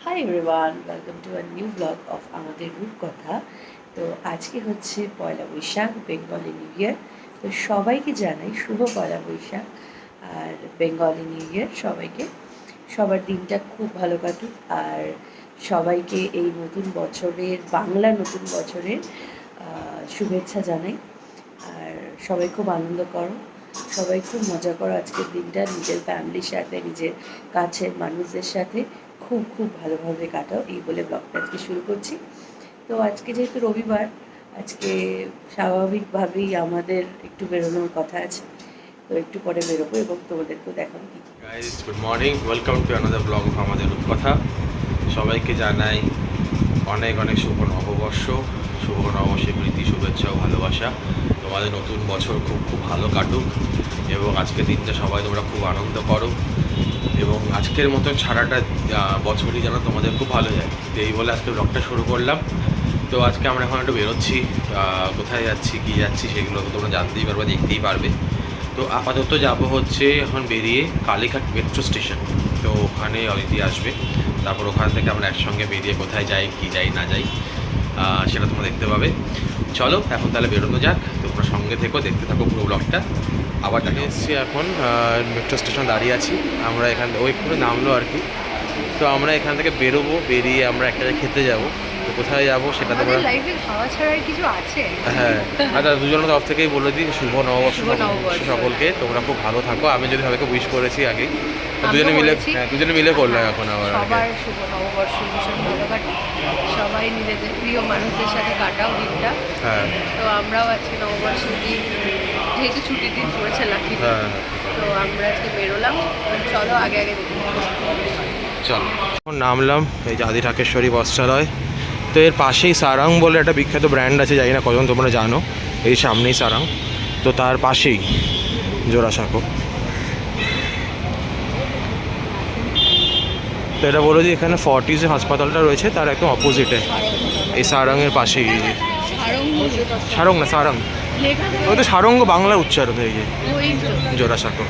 Hi everyone, welcome to a new blog of আমাদের রূপকথা। তো আজকে হচ্ছে পয়লা বৈশাখ, বেঙ্গলি নিউ ইয়ার। তো সবাইকে জানাই শুভ পয়লা বৈশাখ আর বেঙ্গলি নিউ ইয়ার সবাইকে। সবার দিনটা খুব ভালো কাটুক আর সবাইকে এই নতুন বছরের বাংলা নতুন বছরের শুভেচ্ছা জানাই। আর সবাই খুব আনন্দ করো, সবাই খুব মজা করো আজকের দিনটা, নিজের ফ্যামিলির সাথে, নিজের কাছের মানুষদের সাথে খুব খুব ভালোভাবে কাটাও, এই বলে ব্লগটা আজকে শুরু করছি। তো আজকে যেহেতু রবিবার, আজকে স্বাভাবিকভাবেই আমাদের একটু বেরোনোর কথা আছে, তো একটু পরে বেরোবো এবং তোমাদেরকেও দেখাবো কি। Guys, good morning, welcome to another blog of আমাদের রূপকথা। সবাইকে জানাই অনেক অনেক শুভ নববর্ষ, শুভ নববর্ষের প্রীতি, শুভেচ্ছা ও ভালোবাসা। তোমাদের নতুন বছর খুব খুব ভালো কাটুক এবং আজকের দিনটা সবাই তোমরা খুব আনন্দ করো এবং আজকের মতো সারাটা বছরই যেন তোমাদের খুব ভালো যায়। তো এই বলে আজকে ব্লগটা শুরু করলাম। তো আজকে আমরা এখন একটু বেরোচ্ছি, কোথায় যাচ্ছি কী যাচ্ছি সেগুলো তো তোমরা জানতেই পারবে, দেখতেই পারবে। তো আপাতত যাব হচ্ছে এখন বেরিয়ে কালীঘাট মেট্রো স্টেশন। তো ওখানে অদিতি আসবে, তারপর ওখান থেকে আমরা একসঙ্গে বেরিয়ে কোথায় যাই কী যাই না যাই সেটা তোমরা দেখতে পাবে। চলো এখন তাহলে বেরোনো যাক, তোমরা সঙ্গে থেকো, দেখতে থাকো পুরো ব্লগটা। আবার দেখা এসেছি, এখন মেট্রো স্টেশন দাঁড়িয়ে আছি আমরা, এখান ওই করে নামলো আর কি। তো আমরা এখান থেকে বেরোবো, বেরিয়ে আমরা একটা জায়গায় খেতে যাবো। তো কোথায় যাবো সেটা তোমরা লাইফে খাওয়া ছাড়া আর কিছু আছে? হ্যাঁ, আচ্ছা, দুজনের তরফ থেকেই বলে দিই শুভ নববর্ষ সকলকে। তোমরা খুব ভালো থাকো। আমি যদি সবাইকে উইশ করেছি আগেই, দুজনে মিলে, হ্যাঁ দুজনে মিলে করলাম এখন আবার। সবার শুভ নববর্ষ, ভীষণ ভালো কাটে, সবাই নিজেদের প্রিয় মানুষদের সাথে কাটাও দিনটা। হ্যাঁ, তো আমরাও আজকে নববর্ষের দিন, যেহেতু ছুটির দিন পড়েছে লাকি, হ্যাঁ, তো আমরা আজকে বেরোলাম। চলো আগে আগে দেখি। চলো এখন নামলাম এই যে আদি ঢাকেশ্বরী বস্ত্রালয়। তো এর পাশেই সারাং বলে একটা বিখ্যাত ব্র্যান্ড আছে, জানি না কজন তোমরা জানো, এই সামনেই সারাং। তো তার পাশেই জোড়াসাঁকো। তো এটা বলো যে এখানে ফর্টিসে হাসপাতালটা রয়েছে, তার একদম অপোজিটে এই সারাংয়ের পাশেই। সারং না, সারাং। ওই তো সারঙ্গ বাংলার উচ্চারণ হয়ে গিয়ে জোড়াসাঁকো।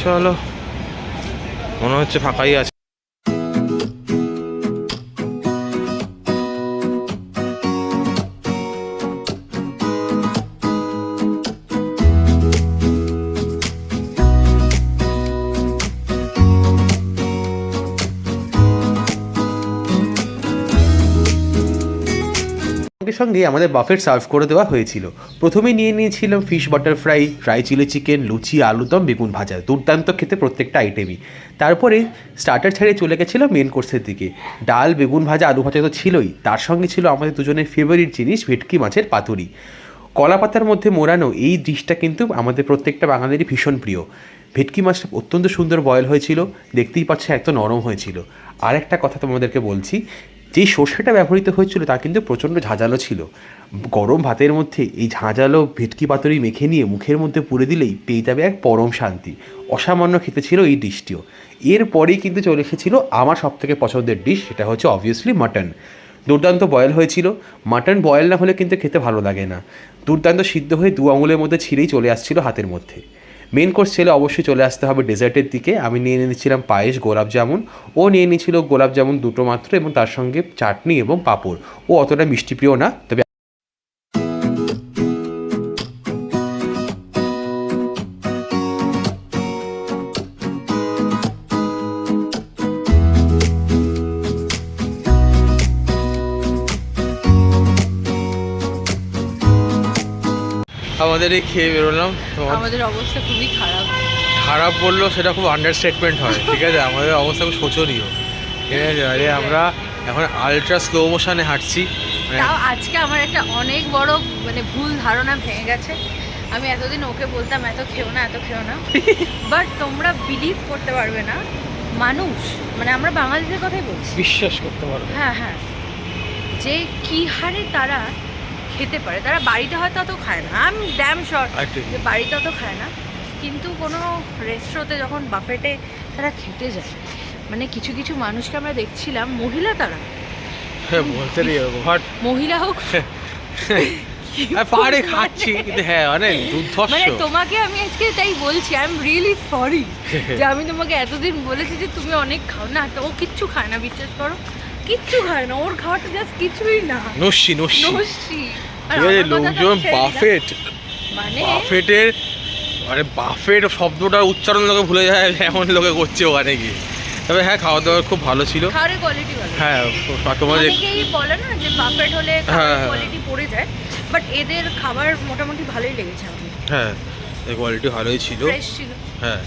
চলো, মনে হচ্ছে ফাঁকাই আছে। সঙ্গে সঙ্গে আমাদের বাফেট সার্ভ করে দেওয়া হয়েছিল। প্রথমে নিয়ে নিয়েছিলাম fish butter fry, dry chilli chicken, লুচি, আলুদম, বেগুন ভাজা, দুর্দান্ত খেতে প্রত্যেকটা আইটেমই। তারপরে স্টার্টার ছাড়িয়ে চলে গেছিলাম মেন কোর্সের দিকে। ডাল, বেগুন ভাজা, আলু ভাজা তো ছিলই, তার সঙ্গে ছিল আমাদের দুজনের ফেভারিট জিনিস ভেটকি মাছের পাতুরি। কলা পাতার মধ্যে মোড়ানো এই ডিশটা কিন্তু আমাদের প্রত্যেকটা বাঙালিরই ভীষণ প্রিয়। ভেটকি মাছটা অত্যন্ত সুন্দর বয়েল হয়েছিল, দেখতেই পাচ্ছ এত নরম হয়েছিল। আর একটা কথা তোমাদেরকে বলছি, যেই সর্ষেটা ব্যবহৃত হয়েছিল তা কিন্তু প্রচণ্ড ঝাঁঝালো ছিল। গরম ভাতের মধ্যে এই ঝাঁঝালো ভেটকি পাতুরি মেখে নিয়ে মুখের মধ্যে পুরে দিলেই পেয়ে যাবে এক পরম শান্তি। অসামান্য খেতে ছিল এই ডিশটিও। এরপরেই কিন্তু চলে এসেছিল আমার সবথেকে পছন্দের ডিশ, সেটা হচ্ছে অবভিয়াসলি মাটন। দুর্দান্ত বয়েল হয়েছিল। মাটন বয়েল না হলে কিন্তু খেতে ভালো লাগে না। দুর্দান্ত সিদ্ধ হয়ে দু আঙুলের মধ্যে ছিঁড়েই চলে আসছিল হাতের মধ্যে। মেন কোর্স ছেলে অবশ্যই চলে আসতে হবে ডেজার্টের দিকে। আমি নিয়ে নিয়েছিলাম পায়েস, গোলাপ জামুন। ও নিয়ে নিয়েছিল গোলাপ জামুন দুটো মাত্র এবং তার সঙ্গে চাটনি এবং পাঁপড়। ও অতটা মিষ্টি প্রিয় না, তবে আমাদের এই খেয়ে বেরোলাম। আমাদের অবস্থা খুবই খারাপ। খারাপ বললো সেটা খুব আন্ডারস্টেটমেন্ট হয়, ঠিক আছে? আমাদের অবস্থা খুব শোচনীয়, ঠিক আছে? আরে আমরা এখন আলট্রা স্লো মোশনে হাঁটছি। তাও আজকে আমার একটা অনেক বড় ভুল ধারণা ভেঙে গেছে। আমি এতদিন ওকে বলতাম এত খেও না, এত খেও না, বাট তোমরা বিলিভ করতে পারবে না, মানুষ আমরা বাঙালিদের কথাই বলছি, বিশ্বাস করতে পারবে। হ্যাঁ হ্যাঁ, যে কী হারে তারা খেতে পারে। তারা বাড়িতে হয়তো অত খায় না, আমি ড্যাম শর যে বাড়িতে অত খায় না, কিন্তু কোনো রেস্টুরেন্টে যখন বাফেটে তারা খেতে যায়, কিছু কিছু মানুষকে আমরা দেখছিলাম, মহিলা তারা, হ্যাঁ বলতে মহিলা হোক পাহাড়ে খাচ্ছি কিন্তু হ্যাঁ মানে দুর্ধর্ষ। মানে তোমাকে আমি আজকে তাই বলছি, আই এম রিয়েলি সরি যে আমি তোমাকে এতদিন বলেছি যে তুমি অনেক খাও না, তো ও কিচ্ছু খায় না, বিশ্বাস করো কিচ্ছু খায় না, ওর খাওয়াটা জাস্ট কিছুই না, নস্যি নস্যি। নস্যি। আর ঠিক আছে, আমার কথা তো লোকজন ছেড়ে দিলাম। বাফেট মানে বাফেটের মানে বাফেট শব্দটার উচ্চারণ লোকে ভুলে যায় এমন লোকে করছে ওখানে গিয়ে। তবে হ্যাঁ খাওয়া দাওয়া খুব ভালো ছিল। খাবারের কোয়ালিটি ভালো। হ্যাঁ তোমার অনেকেই বলে না যে বাফেট হলে খাবারের কোয়ালিটি পড়ে যায়, বাট এদের খাবার মোটামুটি ভালোই লেগেছে আমার। হ্যাঁ এর কোয়ালিটি ভালোই ছিল। ফ্রেশ ছিল। হ্যাঁ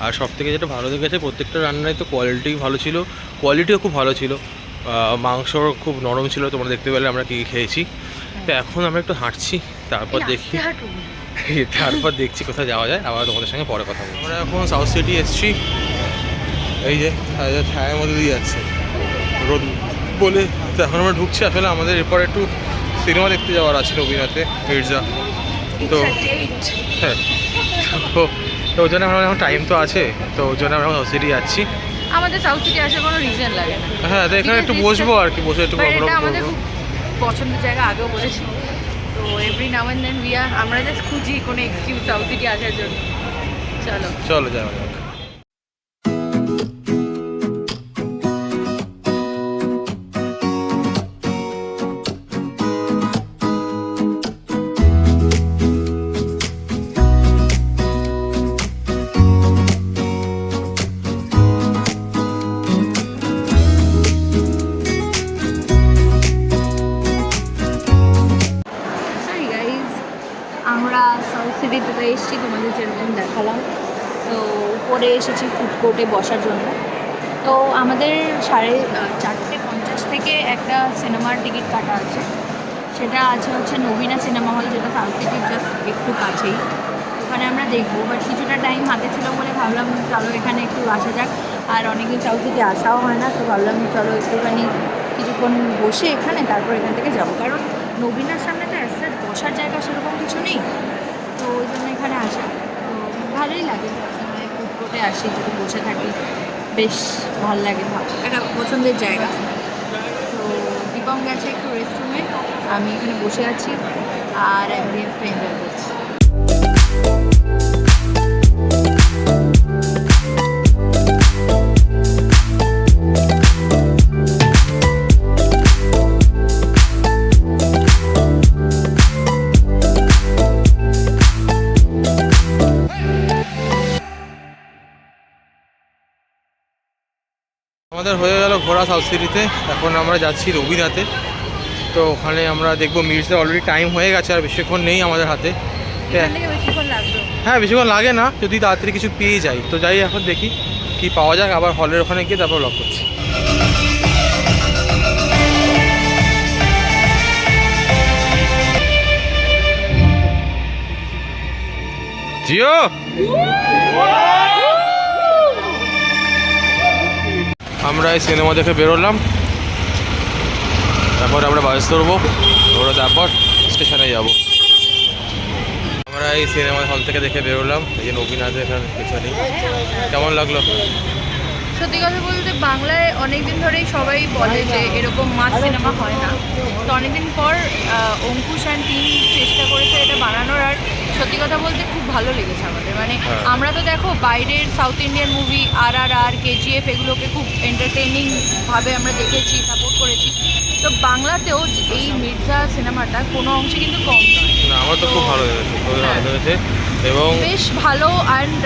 আর সব থেকে যেটা ভালো লেগেছে প্রত্যেকটা রান্নায় তো কোয়ালিটি ভালো ছিল, কোয়ালিটিও খুব ভালো ছিল। মাংস খুব নরম ছিল, তোমরা দেখতে পেলে আমরা কী খেয়েছি। তো এখন আমরা একটু হাঁটছি, তারপর দেখি তারপর দেখছি কোথায় যাওয়া যায়, আবার তোমাদের সঙ্গে পরে কথা বলবো। আমরা এখন সাউথ সিটি এসছি, এই যে ছায়ের মধ্যে দিয়ে যাচ্ছে রোদ বলে। তো এখন আমরা ঢুকছি, আসলে আমাদের এরপর একটু সিনেমা দেখতে যাওয়ার আছে রবীন্দ্রনাথে মির্জা। তো হ্যাঁ তো ওই জন্য আমরা এখন টাইম তো আছে, তো ওই জন্য আমরা সাউথ সিটি যাচ্ছি। আমাদের সাউথ সিটি আসার কোনো রিজন লাগে না। হ্যাঁ তো এখানে একটু বসবো আর কি, বসে একটু গল্প এটা আমাদের করবো। খুব পছন্দের জায়গা, আগেও বলেছি। তো এভরি নাও অ্যান্ড দেন আমরা জাস্ট খুঁজি কোনো এক্সকিউজ সাউথ সিটি আসার জন্য। চলো চলো যাওয়া যাক। হাই গাইজ, আমরা সাউথ সিটিতে তো এসেছি, তোমাদের যেরকম দেখালাম। তো উপরে এসেছি ফুড কোর্টে বসার জন্য। তো আমাদের 4:50 থেকে একটা সিনেমার টিকিট কাটা আছে, সেটা আছে হচ্ছে নবীনা সিনেমা হল, যেটা সাউথ সিটির জাস্ট একটু কাছেই। ওখানে আমরা দেখবো, বাট কিছুটা টাইম হাতে ছিল বলে ভাবলাম চলো এখানে একটু আসা যাক। আর অনেকদিন সাউথ সিটি আসাও হয় না, তো ভাবলাম চলো একটুখানি কিছুক্ষণ বসে এখানে, তারপর এখান থেকে যাবো। কারণ নবীনার সামনে তো রাস্তায় বসার জায়গা সেরকম কিছু নেই, তো ওই জন্য এখানে আসা। তো ভালোই লাগে, ফুড কোর্টে আসি, যদি বসে থাকি বেশ ভালো লাগে, একটা পছন্দের জায়গা। তো দীপম গেছে একটু রেস্টরুমে, আমি এখানে বসে আছি আর অ্যাম্বিয়েন্সটা এনজয় করছি। আমাদের হয়ে গেল ঘোরা সাউথ সিটিতে, এখন আমরা যাচ্ছি রবীন্দ্রনাথে। তো ওখানে আমরা দেখবো মির্জা, অলরেডি টাইম হয়ে গেছে আর বেশিক্ষণ নেই আমাদের হাতে। এখান থেকে বেশিক্ষণ লাগবে? হ্যাঁ বেশিক্ষণ লাগে না, যদি তাড়াতাড়ি কিছু পেয়ে যাই। তো যাই এখন দেখি কি পাওয়া যাক, আবার হলের ওখানে গিয়ে তারপর লক করছি। জিও আমরা এই সিনেমা দেখে বেরোলাম, তারপর আমরা বাস ধরবো, ধরে তারপর স্টেশনে যাব। আমরা এই সিনেমা হল থেকে দেখে বেরোলাম, এই যে নবীনাথের এখানে পেছনেই। কেমন লাগলো? সত্যি কথা বলতে বাংলায় অনেকদিন ধরেই সবাই বলে যে এরকম মাস সিনেমা হয় না, তো অনেকদিন পর অঙ্কুশ অ্যান্ড টিম চেষ্টা করেছে এটা বানানোর। আর সত্যি কথা বলতে খুব ভালো লেগেছে আমাদের। মানে আমরা তো দেখো বাইরের south Indian movie RRR, KGF এগুলোকে খুব এন্টারটেইনিংভাবে আমরা দেখেছি, সাপোর্ট করেছি। তো বাংলাতেও এই মির্জা সিনেমাটা কোনো অংশে কিন্তু কম নয়। না আমার তো খুব ভালো লেগেছে, খুবই ভালো লেগেছে এবং বেশ ভালো। অ্যান্ড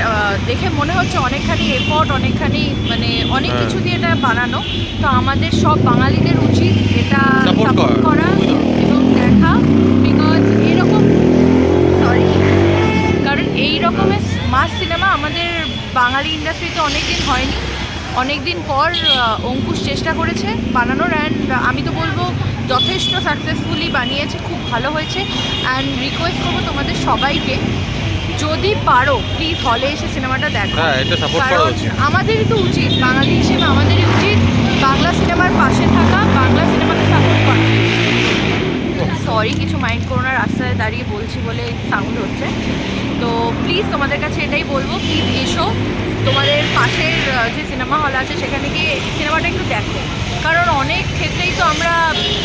দেখে মনে হচ্ছে অনেকখানি এফোর্ট, অনেকখানি মানে অনেক কিছু দিয়ে এটা বানানো। তো আমাদের সব বাঙালিদের উচিত এটা সাপোর্ট করা এবং দেখা, বিকজ এরকম কারণ এই রকমের মাস সিনেমা আমাদের বাঙালি ইন্ডাস্ট্রিতে অনেকদিন হয়নি। অনেকদিন পর অঙ্কুশ চেষ্টা করেছে বানানোর, অ্যান্ড আমি তো বলবো যথেষ্ট সাকসেসফুলি বানিয়েছে, খুব ভালো হয়েছে। অ্যান্ড রিকোয়েস্ট করবো তোমাদের সবাইকে, যদি পারো প্লিজ হলে এসে সিনেমাটা দেখো। কারণ আমাদেরই তো উচিত, বাঙালি হিসেবে আমাদেরই উচিত বাংলা সিনেমার পাশে থাকা, বাংলা সিনেমাকে সাপোর্ট করা। সরি, কিছু মাইন্ড করো না, রাস্তায় দাঁড়িয়ে বলছি বলে সাউন্ড হচ্ছে। তো প্লিজ তোমাদের কাছে এটাই বলবো, প্লিজ এসো, তোমাদের পাশের যে সিনেমা হল আছে সেখানে গিয়ে সিনেমাটা একটু দেখো। কারণ অনেক ক্ষেত্রেই তো আমরা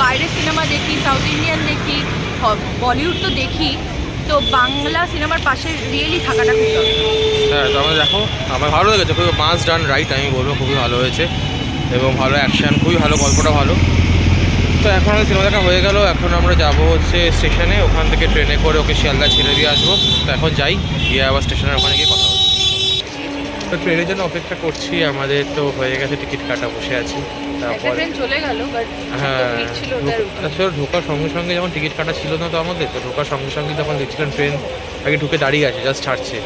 বাইরের সিনেমা দেখি, সাউথ ইন্ডিয়ান দেখি, বলিউড তো দেখি, তো বাংলা সিনেমার পাশে রিয়েলি থাকাটা খুব দরকার। হ্যাঁ, তো আমরা দেখো, আমার ভালো লেগেছে, খুবই মাস ডান রাইট, আমি বলবো খুবই ভালো হয়েছে এবং ভালো অ্যাকশান, খুবই ভালো, গল্পটা ভালো। তো এখন আমাদের সিনেমা দেখা হয়ে গেল, এখন আমরা যাবো হচ্ছে স্টেশনে, ওখান থেকে ট্রেনে করে ওকে শিয়ালদা ছেড়ে দিয়ে আসবো। তো এখন যাই, গিয়ে আবার স্টেশনের ওখানে গিয়ে কথা হচ্ছে। তো ট্রেনের জন্য অপেক্ষা করছি, আমাদের তো হয়ে গেছে, টিকিট কাটা, বসে আছি। তারপর ট্রেন চলে গেল, বাট হ্যাঁ, ছিল আসলে ঢোকার সঙ্গে সঙ্গে যেমন টিকিট কাটা ছিল না তো আমাদের, তো ঢোকার সঙ্গে সঙ্গে যখন দেখছিলাম ট্রেন আগে ঢুকে দাঁড়িয়ে আছে, জাস্ট ছাড়ছে,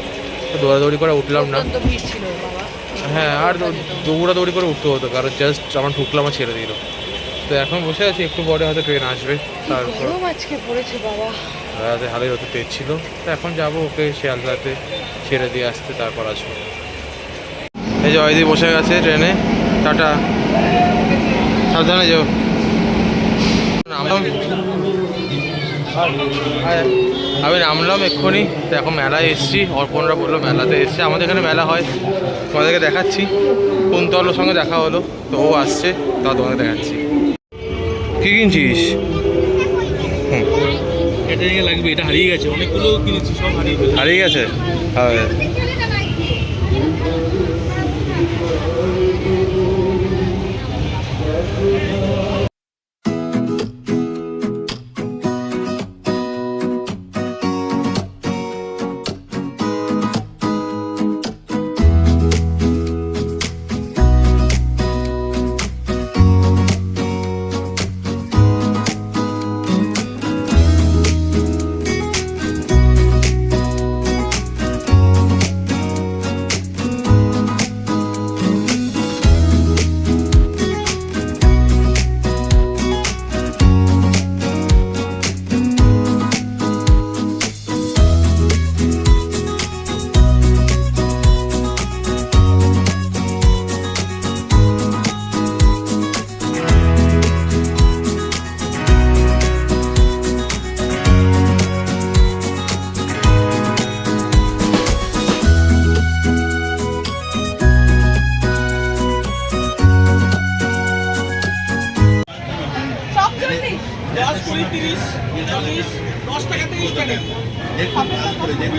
তো দৌড়াদৌড়ি করে উঠলাম না। ভিড় ছিল বাবা। হ্যাঁ, আর দৌড়াদৌড়ি করে উঠতে হতো, কারণ জাস্ট আমার ঢুকলাম আর ছেড়ে দিল। তো এখন বসে আছি, একটু পরে হয়তো ট্রেন আসবে। তারপর গরম আজকে পড়েছে বাবা। রাতে হালের হতে তেজ ছিল, তো এখন যাবো ওকে শিয়ালদাতে ছেড়ে দিয়ে আসতে, তারপর আসবো। এই যে অয়দি বসে গেছে ট্রেনে, টাটা, সাবধানে যাও। আমি নামলাম এক্ষুনি, তো এখন মেলায় এসেছি, অর্পণরা বললো মেলাতে এসছে, আমাদের এখানে মেলা হয়, তোমাদেরকে দেখাচ্ছি। কুন্তলের সঙ্গে দেখা হলো, তো ও আসছে, তা তোমাকে দেখাচ্ছি। কী কিনছিস? এটা নিয়ে লাগবে, এটা হারিয়ে গেছে, অনেকগুলো কিনেছি, সব হারিয়ে গেছে। হারিয়ে গেছে? হ্যাঁ।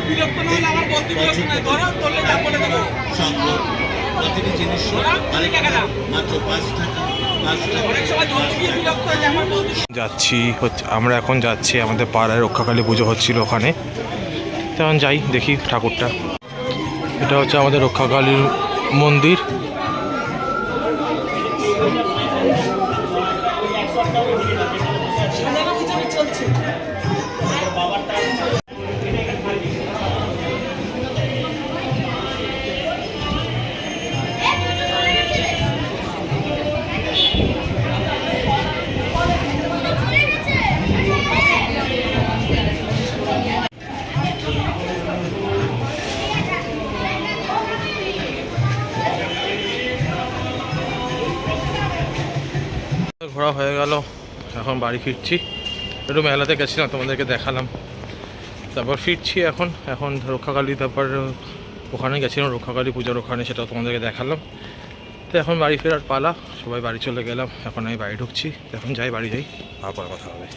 বিরক্ত না হলে আমার বলতে বিরক্ত নয়, ধরো তোলে দাম বলে দেবো। যাচ্ছি হচ্ছে, আমরা এখন যাচ্ছি, আমাদের পাড়ায় রক্ষাকালী পুজো হচ্ছিল ওখানে, তখন যাই দেখি ঠাকুরটা। এটা হচ্ছে আমাদের রক্ষাকালীর মন্দির। ঘোরা হয়ে গেল, এখন বাড়ি ফিরছি। একটু মেলাতে গেছিলাম, তোমাদেরকে দেখালাম, তারপর ফিরছি এখন। এখন রক্ষাকালী, তারপর ওখানে গেছিলাম রক্ষাকালী পূজার ওখানে, সেটা তোমাদেরকে দেখালাম। তো এখন বাড়ি ফেরার পালা, সবাই বাড়ি চলে গেলাম, এখন আমি বাড়ি ঢুকছি। এখন যাই, বাড়ি যাই, তারপর কথা হবে।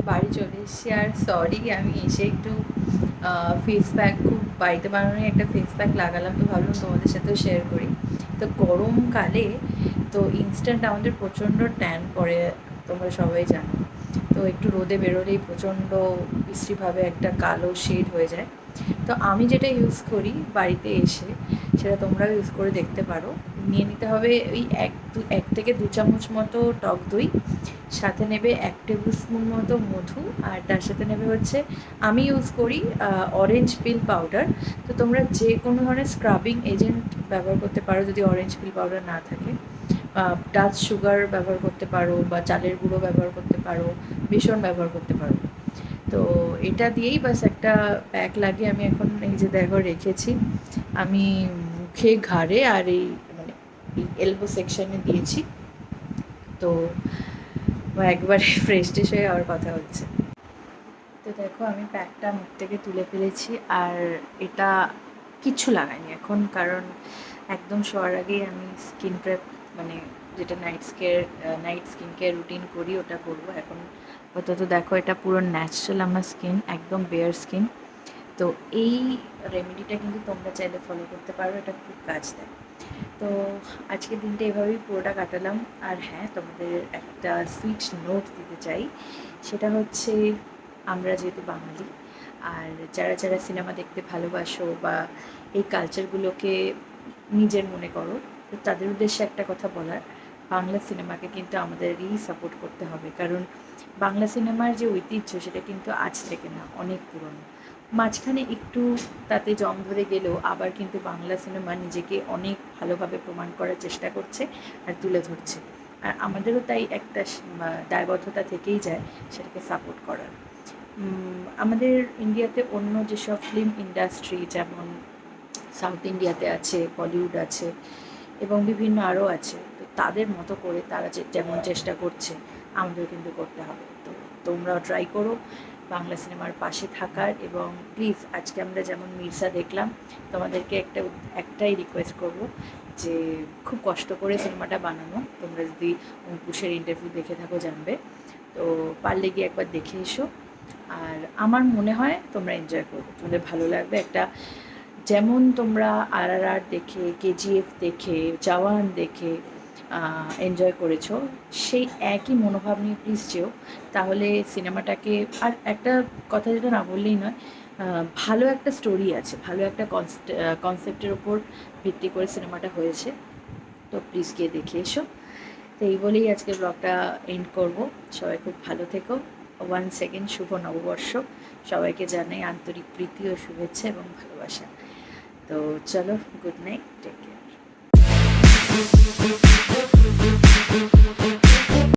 বাড়ি চলে এসেছি, আর সরি আমি এসে একটু ফেস প্যাক, খুব বাড়িতে বানানো একটা ফেস প্যাক লাগালাম, তো ভাবলাম তোমাদের সাথেও শেয়ার করি। তো গরমকালে তো ইনস্ট্যান্ট আমাদের প্রচণ্ড ট্যান পড়ে, তোমরা সবাই জানো। তো একটু রোদে বেরোলেই প্রচণ্ড বিশ্রীভাবে একটা কালো শেড হয়ে যায়। তো আমি যেটা ইউজ করি বাড়িতে এসে, সেটা তোমরাও ইউজ করে দেখতে পারো। নিয়ে নিতে হবে ওই 1 থেকে 2 চামচ মতো টক দই, সাথে নেবে 1 টেবিল স্পুন মতো মধু, আর তার সাথে নেবে হচ্ছে, আমি ইউজ করি অরেঞ্জ পিল পাউডার। তো তোমরা যে কোনো ধরনের স্ক্রাবিং এজেন্ট ব্যবহার করতে পারো যদি অরেঞ্জ পিল পাউডার না থাকে। ডাস্ট সুগার ব্যবহার করতে পারো, বা চালের গুঁড়ো ব্যবহার করতে পারো, বেসন ব্যবহার করতে পারো। তো এটা দিয়েই বাস একটা প্যাক লাগিয়ে আমি এখন এই যে দেখো রেখেছি, আমি মুখে, ঘাড়ে আর এই মানে এই এলবো সেকশনে দিয়েছি। তো একবারে ফ্রেশ ট্রেশ হয়ে আবার কথা হচ্ছে। তো দেখো আমি প্যাকটা মুখ থেকে তুলে ফেলেছি, আর এটা কিচ্ছু লাগাইনি এখন, কারণ একদম শোয়ার আগেই আমি স্কিন প্রেপ মানে যেটা নাইট স্কিন কেয়ার রুটিন করি ওটা করব। এখন অন্তত দেখো এটা পুরো ন্যাচারাল আমার স্কিন, একদম বেয়ার স্কিন। তো এই রেমেডিটা কিন্তু তোমরা চাইলে ফলো করতে পারো, এটা খুব কাজ দেয়। তো আজকের দিনটা এভাবেই পুরোটা কাটালাম। আর হ্যাঁ, তোমাদের একটা সুইট নোট দিতে চাই, সেটা হচ্ছে আমরা যেহেতু বাঙালি, আর যারা যারা সিনেমা দেখতে ভালোবাসো বা এই কালচারগুলোকে নিজের মনে করো, তো তাদের উদ্দেশ্যে একটা কথা বলার, বাংলা সিনেমাকে কিন্তু আমাদেরই সাপোর্ট করতে হবে। কারণ বাংলা সিনেমার যে ঐতিহ্য সেটা কিন্তু আজ থেকে না, অনেক পুরনো। মাঝখানে একটু তাতে জং ধরে গেলেও আবার কিন্তু বাংলা সিনেমা নিজেকে অনেক ভালোভাবে প্রমাণ করার চেষ্টা করছে আর তুলে ধরছে। আর আমাদেরও তাই একটা দায়বদ্ধতা থেকেই যায় সেটাকে সাপোর্ট করার। আমাদের ইন্ডিয়াতে অন্য যেসব ফিল্ম ইন্ডাস্ট্রি, যেমন সাউথ ইন্ডিয়াতে আছে, বলিউড আছে এবং বিভিন্ন আরও আছে, তো তাদের মতো করে তারা যেমন চেষ্টা করছে আমাদের কিন্তু করতে হবে। তো তোমরাও ট্রাই করো বাংলা সিনেমার পাশে থাকার। এবং প্লিজ, আজকে আমরা যেমন মির্জা দেখলাম, তোমাদেরকে একটাই রিকোয়েস্ট করব যে খুব কষ্ট করে সিনেমাটা বানানো। তোমরা যদি অঙ্কুশের ইন্টারভিউ দেখে থাকো জানবে, তো পারলে গিয়ে একবার দেখে এসো। আর আমার মনে হয় তোমরা এনজয় করবে, তোমাদের ভালো লাগবে। একটা যেমন তোমরা RRR দেখে, KGF দেখে, জওয়ান দেখে এনজয় করেছো, সেই একই মনোভাব নিয়ে প্লিজ যেও। তাহলে সিনেমাটাকে, আর একটা কথা যেটা না বললেই নয়, ভালো একটা স্টোরি আছে, ভালো একটা কনসেপ্টের ওপর ভিত্তি করে সিনেমাটা হয়েছে। তো প্লিজ গিয়ে দেখে এসো। তো এই বলেই আজকের ব্লগটা এন্ড করব। সবাই খুব ভালো থেকো। 1 সেকেন্ড শুভ নববর্ষ সবাইকে জানাই আন্তরিক প্রীতি ও শুভেচ্ছা এবং ভালোবাসা। তো চলো, গুড নাইট, টেক কেয়ার।